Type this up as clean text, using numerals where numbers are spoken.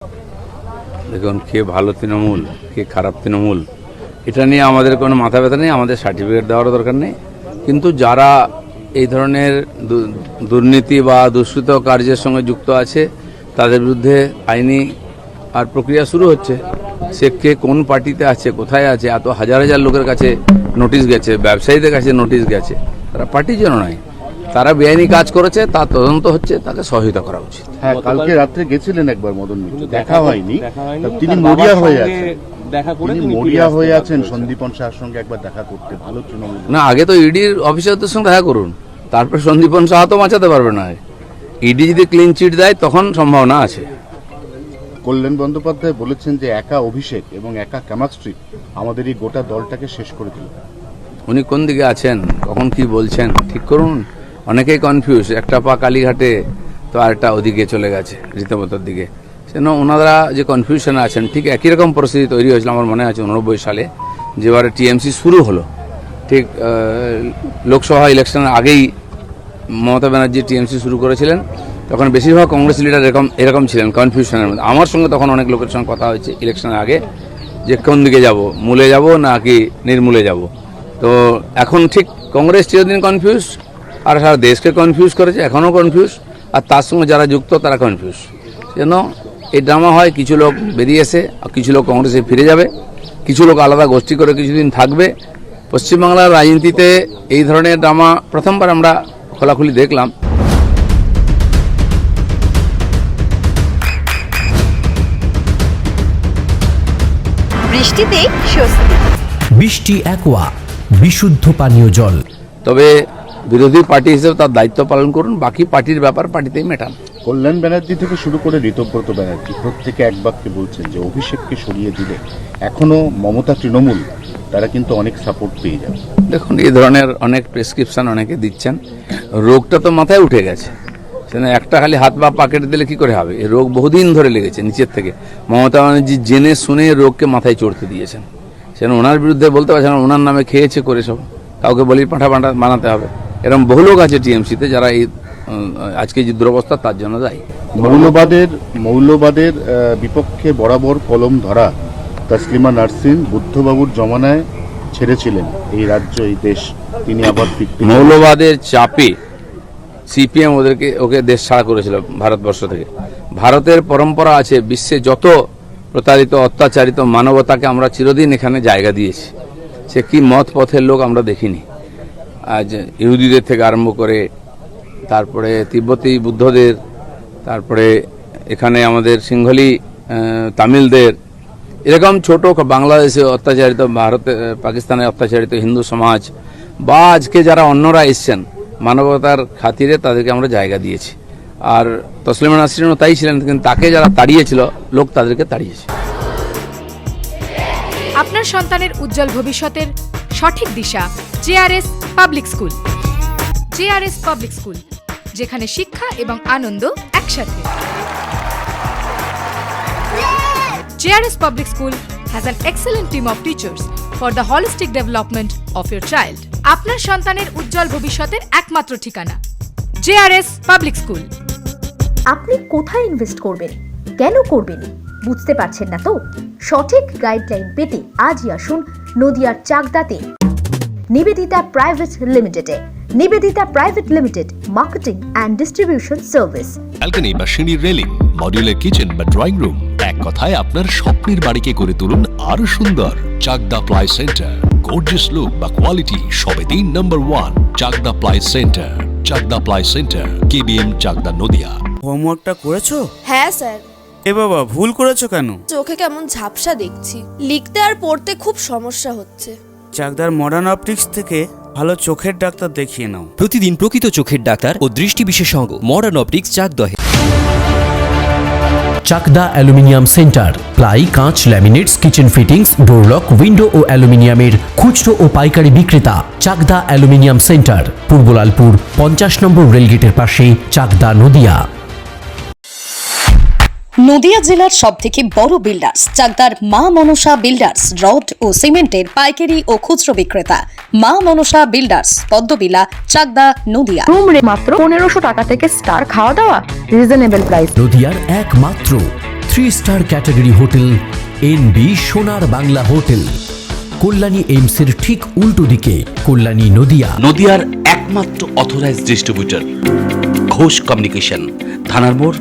দেখুন, কে ভালো তৃণমূল কে খারাপ তৃণমূল এটা নিয়ে আমাদের কোনো মাথা ব্যথা নেই, আমাদের সার্টিফিকেট দেওয়ারও দরকার নেই। কিন্তু যারা এই ধরনের দুর্নীতি বা দুষ্কৃত কার্যের সঙ্গে যুক্ত আছে তাদের বিরুদ্ধে আইনি আর প্রক্রিয়া শুরু হচ্ছে। সে কে কোন পার্টিতে আছে, কোথায় আছে, এত হাজার হাজার লোকের কাছে নোটিশ গেছে, ব্যবসায়ীদের কাছে নোটিশ গেছে। তারা পার্টির জন্য নয়, তারা বেআইনি কাজ করেছে, তার তদন্ত হচ্ছে, তাকে সহায়তা করা উচিত। হ্যাঁ, কালকে রাত্রে গেছিলেন একবার মদন মিত্র, দেখা হয়নি। তিনি মরিয়া হয়ে আছেন, মরিয়া হয়ে আছেন সন্দীপন শাহের সঙ্গে একবার দেখা করতে। ভালো তৃণমূল না, আগে তো ইডির অফিসারদের সঙ্গে দেখা করুন, তারপর সন্দীপন শাহ তো বাঁচাতে পারবে না। ইডি যদি ক্লিন চিট দেয় তখন সম্ভাবনা আছে। কল্যাণ বন্দ্যোপাধ্যায় বলেছেন যে একা অভিষেক এবং একা কেমিস্ট্রি আমাদের এই গোটা দলটাকে শেষ করে দিল। উনি কোন দিকে আছেন, কখন কি বলছেন ঠিক করুন। অনেকেই কনফিউজ, একটা পা কালীঘাটে তো আরেকটা ওদিকে চলে গেছে রীতিমতোর দিকে। সেজন্য ওনারা যে কনফিউশনে আছেন, ঠিক একই রকম পরিস্থিতি তৈরি হয়েছিল আমার মনে আছে 89 সালে, যেবারে টিএমসি শুরু হলো। ঠিক লোকসভা ইলেকশনের আগেই মমতা ব্যানার্জি টিএমসি শুরু করেছিলেন। তখন বেশিরভাগ কংগ্রেস লিডার এরকম ছিলেন কনফিউশনের মধ্যে। আমার সঙ্গে তখন অনেক লোকের সঙ্গে কথা হয়েছে ইলেকশনের আগে, যে কোন দিকে যাব, মূলে যাব নাকি নির্মূলে যাব। তো এখন ঠিক কংগ্রেস চিরদিন কনফিউজ, আর সারা দেশকে কনফিউজ করেছে, এখনও কনফিউজ, আর তার সঙ্গে যারা যুক্ত তারা কনফিউজ। সেজন্য এই ড্রামা হয়, কিছু লোক বেরিয়ে এসে কিছু লোক কংগ্রেসে ফিরে যাবে, কিছু লোক আলাদা গোষ্ঠী করে কিছুদিন থাকবে। পশ্চিমবাংলার রাজনীতিতে এই ধরনের ড্রামা প্রথমবার আমরা খোলাখুলি দেখলাম। বৃষ্টিতে স্বস্তি। বৃষ্টি অ্যাকোয়া, বিশুদ্ধ পানীয় জল। তবে বিরোধী পার্টি হিসেবে তার দায়িত্ব পালন করুন, বাকি পার্টির ব্যাপার পার্টিতেই মেটান। কল্যাণ ব্যানার্জি থেকে শুরু করে ঋতব্রত ব্যানার্জি প্রত্যেকে এক বাক্যে বলছেন যে অভিষেককে সরিয়ে দিলে এখনো মমতা তৃণমূল তারা কিন্তু অনেক সাপোর্ট পেয়ে যাবে। দেখুন, এই ধরনের অনেক প্রেসক্রিপশন অনেকে দিচ্ছেন, রোগটা তো মাথায় উঠে গেছে। সেখানে একটা খালি হাত বা পা কেটে দিলে কি করে হবে? এই রোগ বহুদিন ধরে লেগেছে নিচের থেকে। মমতা ব্যানার্জি জেনে শুনে রোগকে মাথায় চড়তে দিয়েছেন। সেখানে ওনার বিরুদ্ধে বলতে পারছেন ওনার নামে খেয়েছে করে সব, কাউকে বলি পাঠা বানাতে হবে। এরকম বহু লোক আছে টিএমসিতে যারা এই আজকে যে দুরবস্থা তার জন্য দায়ী। মৌলবাদের বিপক্ষে বরাবর কলম ধরা তসলিমা নার্সিন বুদ্ধবাবুর জমানায় ছেড়েছিলেন এই রাজ্য, এই দেশ। তিনি আবার মৌলবাদের চাপে সিপিএম ওকে দেশ ছাড়া করেছিল ভারতবর্ষ থেকে। ভারতের পরম্পরা আছে, বিশ্বে যত প্রতারিত অত্যাচারিত মানবতাকে আমরা চিরদিন এখানে জায়গা দিয়েছি। সে কি মত পথের লোক আমরা দেখিনি। আজ ইহুদিদের থেকে আরম্ভ করে, তারপরে তিব্বতী বুদ্ধদের, তারপরে এখানে আমাদের সিংহলি তামিলদের, এরকম ছোট বাংলাদেশে অত্যাচারিত, ভারতে পাকিস্তানে অত্যাচারিত হিন্দু সমাজ, বা আজকে যারা অন্যরা এসছেন মানবতার খাতিরে তাদেরকে আমরা জায়গা দিয়েছি। আর তসলিমা নাসরিনও তাই ছিলেন, কিন্তু তাকে যারা তাড়িয়েছিল লোক তাদেরকে তাড়িয়েছে। আপনার সন্তানের উজ্জ্বল ভবিষ্যতের সঠিক দিশা JRS public school. JRS public school, যেখানে শিক্ষা এবং আনন্দ একসাথে। JRS public school has an excellent team of teachers for the holistic development of your child. আপনার সন্তানের উজ্জ্বল ভবিষ্যতের একমাত্র ঠিকানা জেআরএস পাবলিক স্কুল। আপনি কোথায় ইনভেস্ট করবেন, কেন করবেন বুঝতে পারছেন না তো? সঠিক গাইডলাইন পেতে আজই আসুন নদিয়ার চাকদাতে নিবেদিতা প্রাইভেট লিমিটেডে। Nivedita private limited, marketing and distribution service. Balcony বা সিঁড়ির রেলিং, মডিউলার কিচেন বা ড্রয়িং রুম, এক কথায় আপনার স্বপ্নের বাড়িকে করে তুলুন আরো সুন্দর। Chakda ply centre, gorgeous look বা কোয়ালিটি সবে 3 number 1 Chakda ply centre. Chakda ply centre, KBM, Chakda, Nadia. হোমওয়ার্কটা করেছো? হ্যাঁ স্যার। এ বাবা, ভুল করেছো কেন? চোখে কেমন ঝাপসা দেখছি, লিখতে আর পড়তে খুব সমস্যা হচ্ছে। চাকদার মডার্ন অপটিক্স থেকে ভালো চোখের ডাক্তার দেখিয়ে নাও। প্রতিদিন প্রকৃত চোখের ডাক্তার ও দৃষ্টি বিশেষজ্ঞ মডার্ন অপটিক্স চাকদহে। চাকদা অ্যালুমিনিয়াম সেন্টার, প্লাই, কাঁচ, laminates, kitchen fittings, door lock, window ও অ্যালুমিনিয়ামের খুচরো ও পাইকারি বিক্রেতা। চাকদা অ্যালুমিনিয়াম সেন্টার, পূর্ব লালপুর 50 নম্বর রেলগেটের পাশে, চাকদা, নদিয়া। নদিয়া জেলার সবথেকে বড় বিল্ডার্স চাকদার মা মনসা বিল্ডার্স, রড ও সিমেন্টের পাইকারি ও খুচরো বিক্রেতা। মা মনসা বিল্ডার্স, পদ্মবিলা, চাকদা, নদিয়া। রুম রে মাত্র 1500 টাকা থেকে স্টার, খাওয়া দাওয়া রিজনেবল প্রাইস। নদিয়ার একমাত্র 3 স্টার ক্যাটাগরি হোটেল এনবি সোনার বাংলা হোটেল, কল্যাণী এইমসের ঠিক উল্টো দিকে, কল্যাণী নদিয়া। নদিয়ার একমাত্র অথরাইজড ডিস্ট্রিবিউটর ঘোষ কমিউনিকেশন, থানার মোড়,